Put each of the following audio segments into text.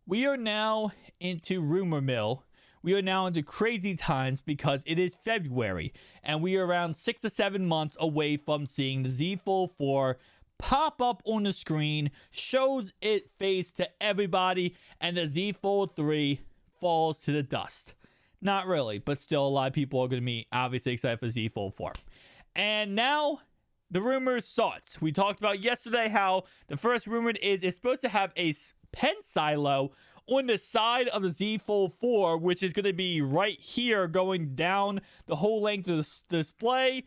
We are now into rumor mill. We are now into crazy times because it is February and we are around 6 to 7 months away from seeing the Z Fold 4 pop up on the screen, shows its face to everybody, and the Z Fold 3 falls to the dust. Not really, but still a lot of people are going to be obviously excited for Z Fold 4. And now the rumors starts. We talked about yesterday how the first rumored is it's supposed to have a pen silo on the side of the Z Fold 4, which is going to be right here going down the whole length of the display.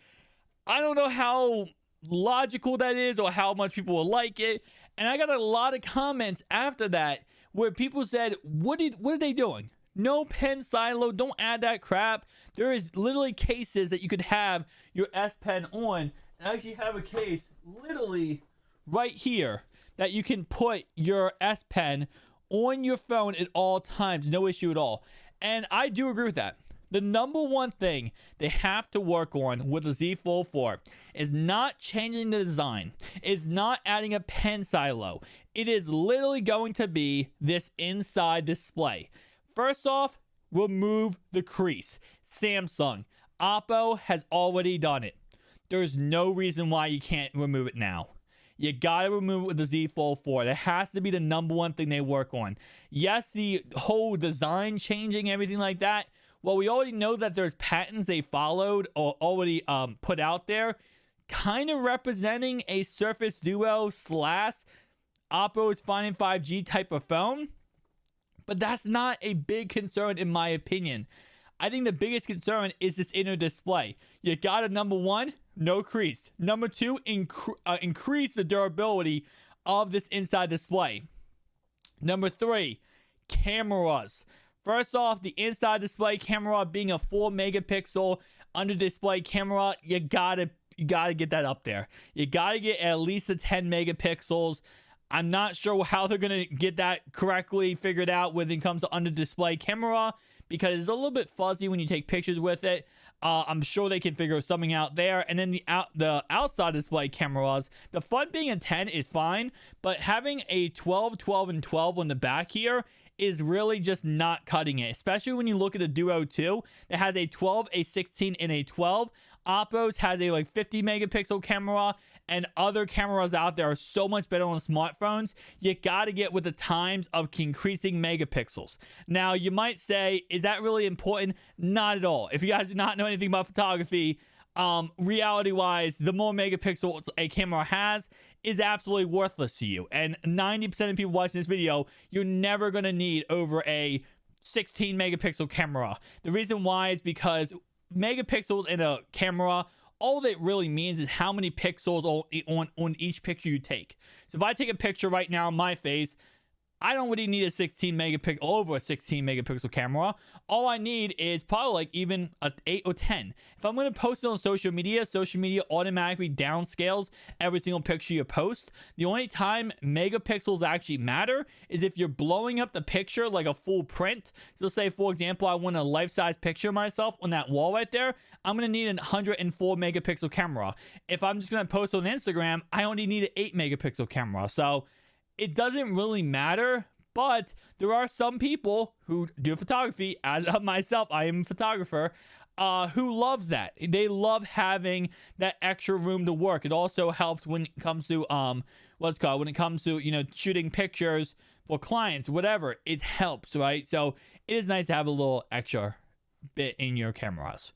I don't know how logical that is or how much people will like it. And I got a lot of comments after that where people said, what are they doing? No pen silo, don't add that crap. There is literally cases that you could have your S Pen on. And I actually have a case literally right here that you can put your S Pen on your phone at all times, no issue at all. And I do agree with that. The number one thing they have to work on with the Z Fold 4 is not changing the design. It's not adding a pen silo. It is literally going to be this inside display. First off, remove the crease. Samsung, Oppo has already done it. There's no reason why you can't remove it now. You gotta remove it with the Z Fold 4. That has to be the number one thing they work on. Yes, the whole design changing, everything like that. Well, we already know that there's patents they followed or already put out there, kind of representing a Surface Duo / Oppo's Find 5G type of phone. But that's not a big concern in my opinion. I think the biggest concern is this inner display. You gotta, number one, no crease. Number two, increase the durability of this inside display. Number three, cameras. First off, the inside display camera being a 4 megapixel under display camera, you gotta get that up there. You gotta get at least the 10 megapixels. I'm not sure how they're gonna get that correctly figured out when it comes to under display camera, because it's a little bit fuzzy when you take pictures with it. I'm sure they can figure something out there. And then the outside display cameras, the front being a 10 is fine, but having a 12, 12, and 12 on the back here is really just not cutting it, especially when you look at the Duo 2 that has a 12, a 16, and a 12. Oppo's has a 50 megapixel camera, and other cameras out there are so much better on smartphones. You got to get with the times of increasing megapixels. Now, you might say, is that really important? Not at all. If you guys do not know anything about photography, reality wise, the more megapixels a camera has is absolutely worthless to you. And 90% of people watching this video, you're never going to need over a 16 megapixel camera. The reason why is because megapixels in a camera, all that really means is how many pixels on each picture you take. So if I take a picture right now of my face, I don't really need a 16 megapixel, over a 16 megapixel camera. All I need is probably even an 8 or 10. If I'm going to post it on social media automatically downscales every single picture you post. The only time megapixels actually matter is if you're blowing up the picture like a full print. So say, for example, I want a life-size picture of myself on that wall right there. I'm going to need an 104 megapixel camera. If I'm just going to post on Instagram, I only need an 8 megapixel camera. So it doesn't really matter, but there are some people who do photography, as of myself, I am a photographer, who loves that. They love having that extra room to work. It also helps when it comes to when it comes to shooting pictures for clients, whatever. It helps, right? So it is nice to have a little extra bit in your cameras.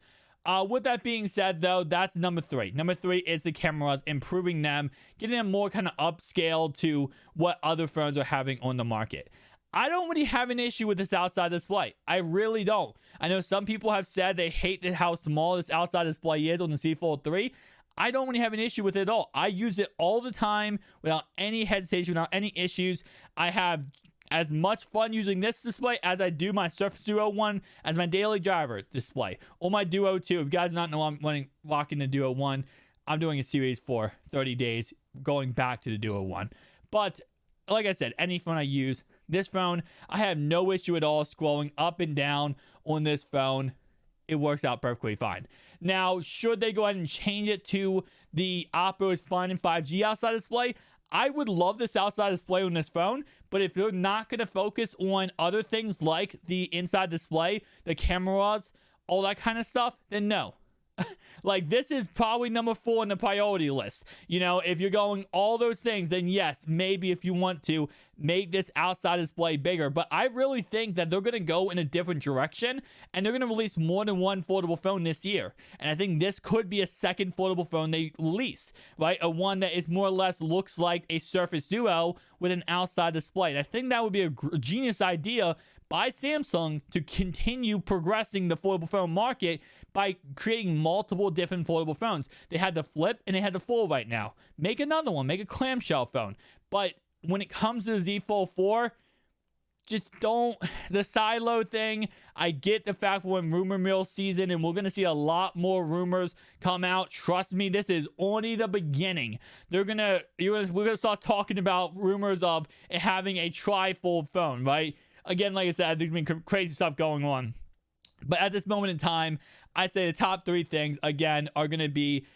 With that being said, though, that's number three. Number three is the cameras, improving them, getting them more kind of upscale to what other phones are having on the market. I don't really have an issue with this outside display. I really don't. I know some people have said they hate how small this outside display is on the Z Fold 3. I don't really have an issue with it at all. I use it all the time without any hesitation, without any issues. I have as much fun using this display as I do my Surface Duo 1 as my daily driver display, or my Duo 2. If you guys not know, I'm rocking the Duo 1. I'm doing a series for 30 days going back to the Duo 1. But like I said, any phone I use, this phone, I have no issue at all scrolling up and down on this phone. It works out perfectly fine. Now, should they go ahead and change it to the Oppo's Find 5G outside display? I would love this outside display on this phone, but if they're not going to focus on other things like the inside display, the cameras, all that kind of stuff, then no. Like, this is probably number 4 on the priority list. You know, if you're going all those things, then yes, maybe if you want to make this outside display bigger. But I really think that they're going to go in a different direction, and they're going to release more than one foldable phone this year. And I think this could be a second foldable phone they release, right? A one that is more or less looks like a Surface Duo with an outside display. And I think that would be a genius idea by Samsung to continue progressing the foldable phone market by creating multiple different foldable phones. They had the flip and they had the fold right now. Make another one, make a clamshell phone. But when it comes to the Z Fold 4, just don't. The silo thing, I get the fact we're in rumor mill season and we're going to see a lot more rumors come out. Trust me, this is only the beginning. We're going to start talking about rumors of it having a tri-fold phone, right? Again, like I said, there's been crazy stuff going on. But at this moment in time, I say the top 3 things, again, are going to be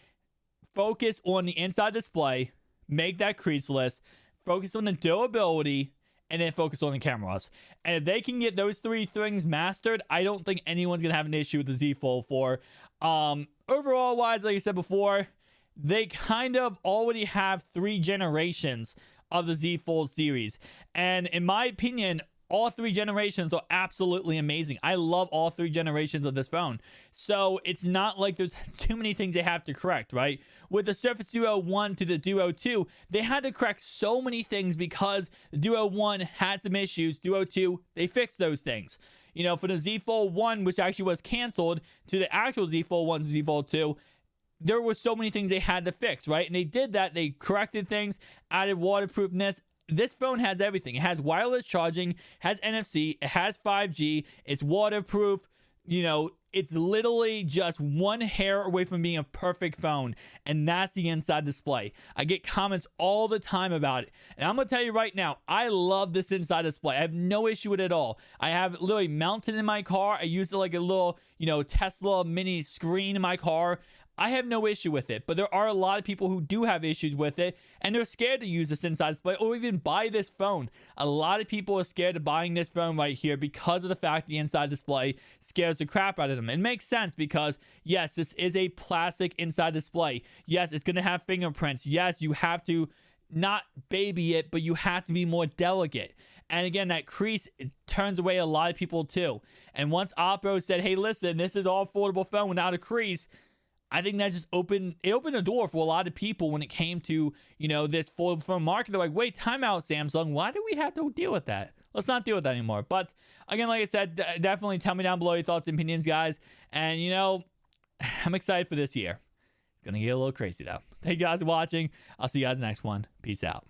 focus on the inside display, make that creaseless, focus on the durability, and then focus on the cameras. And if they can get those 3 things mastered, I don't think anyone's going to have an issue with the Z Fold 4. Overall wise, like I said before, they kind of already have 3 generations of the Z Fold series. And in my opinion, all 3 generations are absolutely amazing. I love all 3 generations of this phone. So it's not like there's too many things they have to correct, right? With the Surface Duo 1 to the Duo 2, they had to correct so many things because the Duo 1 had some issues. Duo 2, they fixed those things. You know, for the Z Fold 1, which actually was canceled, to the actual Z Fold 1 to Z Fold 2, there were so many things they had to fix, right? And they did that. They corrected things, added waterproofness. This phone has everything. It has wireless charging, has NFC, it has 5G, it's waterproof. You know, it's literally just one hair away from being a perfect phone, and that's the inside display. I get comments all the time about it, and I'm gonna tell you right now, I love this inside display. I have no issue with it at all. I have it literally mounted in my car. I use it like a little, Tesla mini screen in my car. I have no issue with it, but there are a lot of people who do have issues with it, and they're scared to use this inside display or even buy this phone. A lot of people are scared of buying this phone right here because of the fact the inside display scares the crap out of them. It makes sense because, yes, this is a plastic inside display. Yes, it's going to have fingerprints. Yes, you have to not baby it, but you have to be more delicate. And again, that crease, it turns away a lot of people too. And once Oppo said, hey, listen, this is all foldable phone without a crease, I think that just opened a door for a lot of people when it came to, this foldable phone market. They're like, wait, time out, Samsung. Why do we have to deal with that? Let's not deal with that anymore. But again, like I said, definitely tell me down below your thoughts and opinions, guys. And, I'm excited for this year. It's going to get a little crazy, though. Thank you guys for watching. I'll see you guys in the next one. Peace out.